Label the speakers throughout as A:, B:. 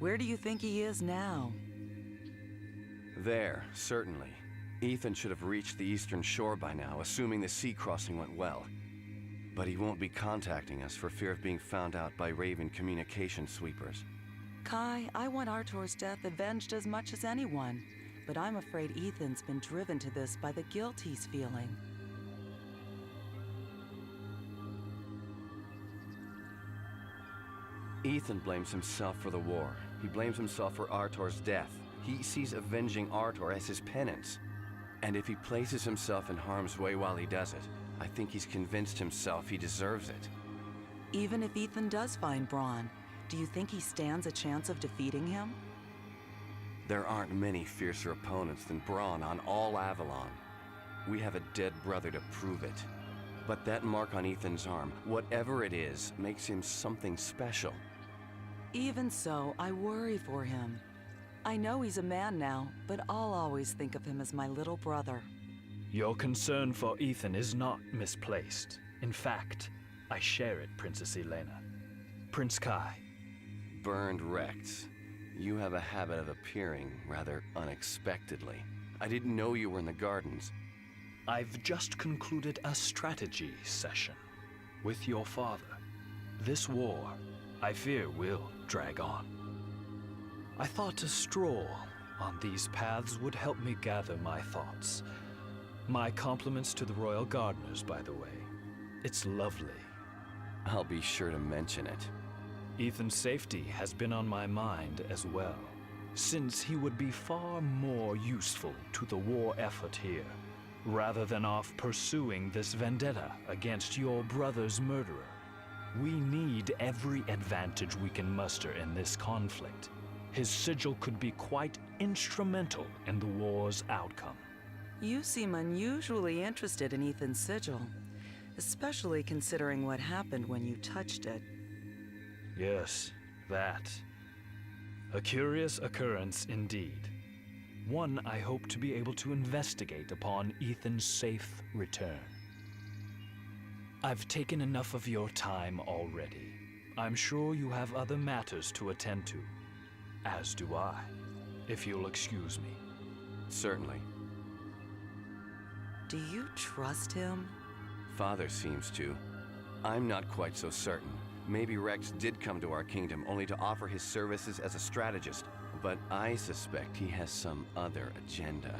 A: Where do you think he is now?
B: There, certainly. Ethan should have reached the eastern shore by now, assuming the sea crossing went well. But he won't be contacting us for fear of being found out by Raven communication sweepers.
A: Kai, I want Artor's death avenged as much as anyone, but I'm afraid Ethan's been driven to this by the guilt he's feeling.
B: Ethan blames himself for the war. He blames himself for Artor's death. He sees avenging Artor as his penance. And if he places himself in harm's way while he does it, I think he's convinced himself he deserves it.
A: Even if Ethan does find Braun, do you think he stands a chance of defeating him?
B: There aren't many fiercer opponents than Braun on all Avalon. We have a dead brother to prove it. But that mark on Ethan's arm, whatever it is, makes him something special.
A: Even so, I worry for him. I know he's a man now, but I'll always think of him as my little brother.
C: Your concern for Ethan is not misplaced. In fact, I share it, Princess Elena. Prince Kai.
B: Burned wrecked. You have a habit of appearing rather unexpectedly. I didn't know you were in the gardens.
C: I've just concluded a strategy session with your father. This war, I fear, will drag on. I thought a stroll on these paths would help me gather my thoughts. My compliments to the royal gardeners, by the way. It's lovely.
B: I'll be sure to mention it.
C: Ethan's safety has been on my mind as well, since he would be far more useful to the war effort here, rather than off pursuing this vendetta against your brother's murderer. We need every advantage we can muster in this conflict. His sigil could be quite instrumental in the war's outcome.
A: You seem unusually interested in Ethan's sigil, especially considering what happened when you touched it.
C: Yes, that. A curious occurrence indeed. One I hope to be able to investigate upon Ethan's safe return. I've taken enough of your time already. I'm sure you have other matters to attend to, as do I, if you'll excuse me.
B: Certainly.
A: Do you trust him?
B: Father seems to. I'm not quite so certain. Maybe Rex did come to our kingdom only to offer his services as a strategist, but I suspect he has some other agenda.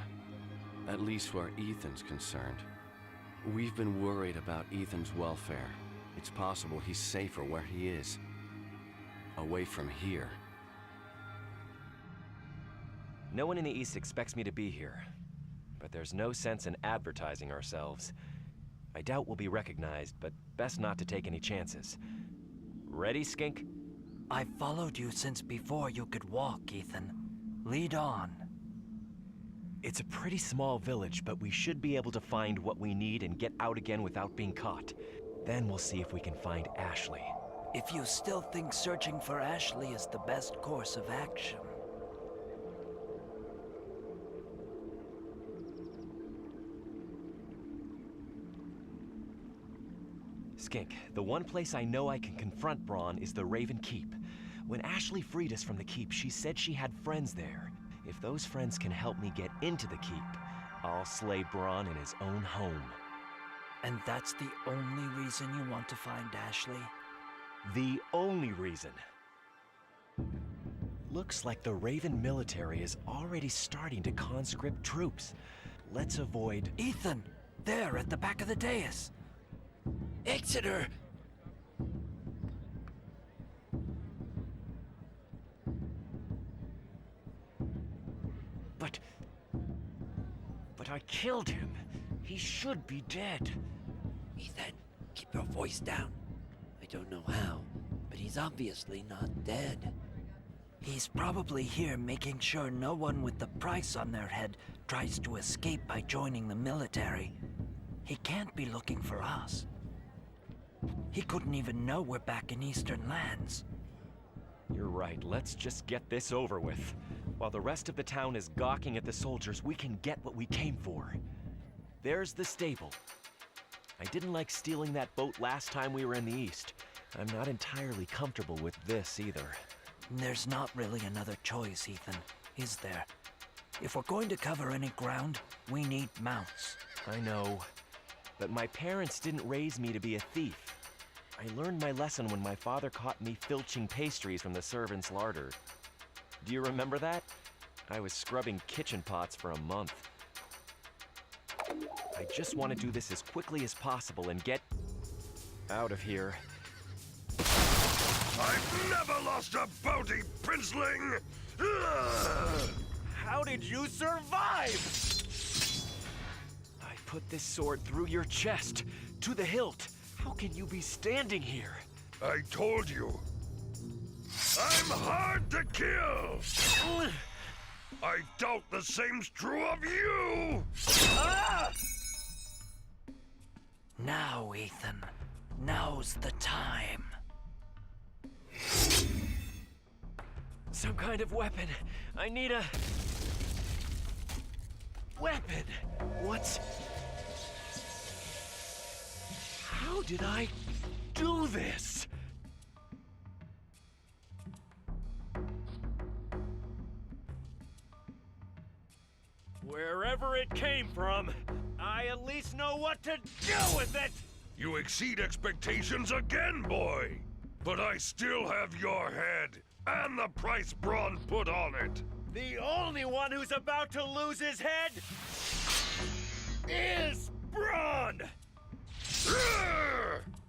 B: At least where Ethan's concerned. We've been worried about Ethan's welfare. It's possible he's safer where he is. Away from here.
D: No one in the East expects me to be here, but there's no sense in advertising ourselves. I doubt we'll be recognized, but best not to take any chances. Ready, Skink?
E: I followed you since before you could walk, Ethan. Lead on.
D: It's a pretty small village, but we should be able to find what we need and get out again without being caught. Then we'll see if we can find Ashley.
E: If you still think searching for Ashley is the best course of action.
D: Skink, the one place I know I can confront Braun is the Raven Keep. When Ashley freed us from the Keep, she said she had friends there. If those friends can help me get into the Keep, I'll slay Braun in his own home.
E: And that's the only reason you want to find Ashley?
D: The only reason. Looks like the Raven military is already starting to conscript troops. Let's avoid...
E: Ethan! There, at the back of the dais! Exeter!
D: But I killed him. He should be dead.
F: Ethan, keep your voice down. I don't know how, but he's obviously not dead.
E: He's probably here making sure no one with the price on their head tries to escape by joining the military. He can't be looking for us. He couldn't even know we're back in Eastern lands.
D: You're right, let's just get this over with. While the rest of the town is gawking at the soldiers, we can get what we came for. There's the stable. I didn't like stealing that boat last time we were in the East. I'm not entirely comfortable with this either.
E: There's not really another choice, Ethan, is there? If we're going to cover any ground, we need mounts.
D: I know, but my parents didn't raise me to be a thief. I learned my lesson when my father caught me filching pastries from the servants' larder. Do you remember that? I was scrubbing kitchen pots for a month. I just want to do this as quickly as possible and get out of here.
G: I've never lost a bounty, princeling!
D: How did you survive? I put this sword through your chest, to the hilt. How can you be standing here?
G: I told you. I'm hard to kill! I doubt the same's true of you!
E: Now, Ethan. Now's the time.
D: Some kind of weapon. I need a... weapon. What? How did I do this? Wherever it came from, I at least know what to do with it!
G: You exceed expectations again, boy! But I still have your head, and the price Braun put on it!
D: The only one who's about to lose his head is Braun!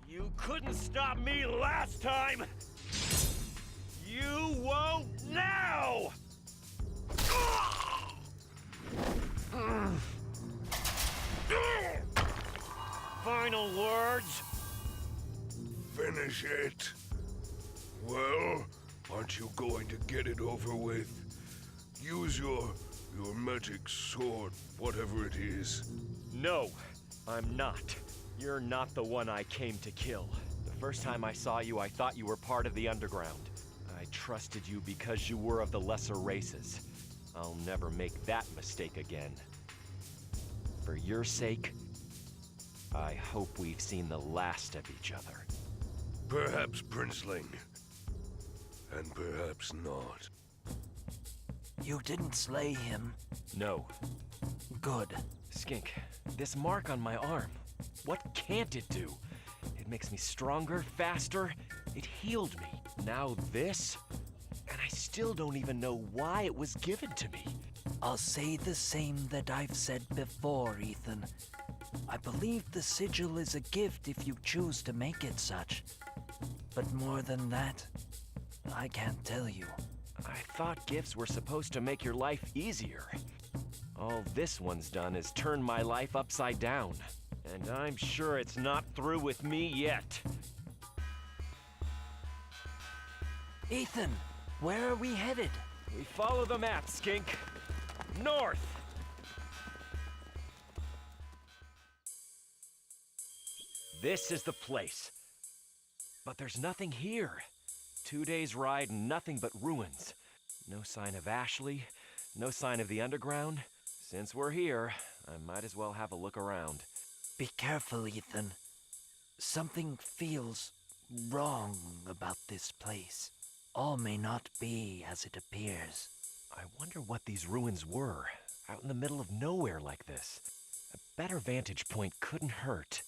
D: You couldn't stop me last time! You won't now! Final words?
G: Finish it. Well, aren't you going to get it over with? Use your magic sword, whatever it is.
D: No, I'm not. You're not the one I came to kill. The first time I saw you, I thought you were part of the underground. I trusted you because you were of the lesser races. I'll never make that mistake again. For your sake, I hope we've seen the last of each other.
G: Perhaps, Princeling. And perhaps not.
E: You didn't slay him.
D: No.
E: Good.
D: Skink, this mark on my arm, what can't it do? It makes me stronger, faster. It healed me. Now this? And I still don't even know why it was given to me.
E: I'll say the same that I've said before, Ethan. I believe the sigil is a gift if you choose to make it such. But more than that, I can't tell you.
D: I thought gifts were supposed to make your life easier. All this one's done is turn my life upside down. And I'm sure it's not through with me yet.
E: Ethan, where are we headed?
D: We follow the map, Skink. North! This is the place. But there's nothing here. 2 days' ride, nothing but ruins. No sign of Ashley, no sign of the underground. Since we're here, I might as well have a look around.
E: Be careful, Ethan. Something feels wrong about this place. All may not be as it appears.
D: I wonder what these ruins were, out in the middle of nowhere like this. A better vantage point couldn't hurt.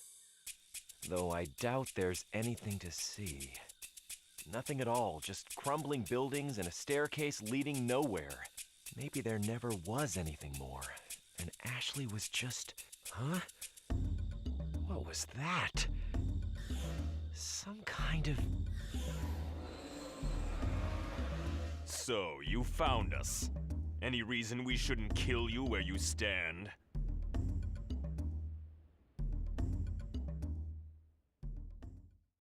D: Though I doubt there's anything to see. Nothing at all, just crumbling buildings and a staircase leading nowhere. Maybe there never was anything more, and Ashley was just... Huh? What was that? Some kind of...
H: So, you found us. Any reason we shouldn't kill you where you stand?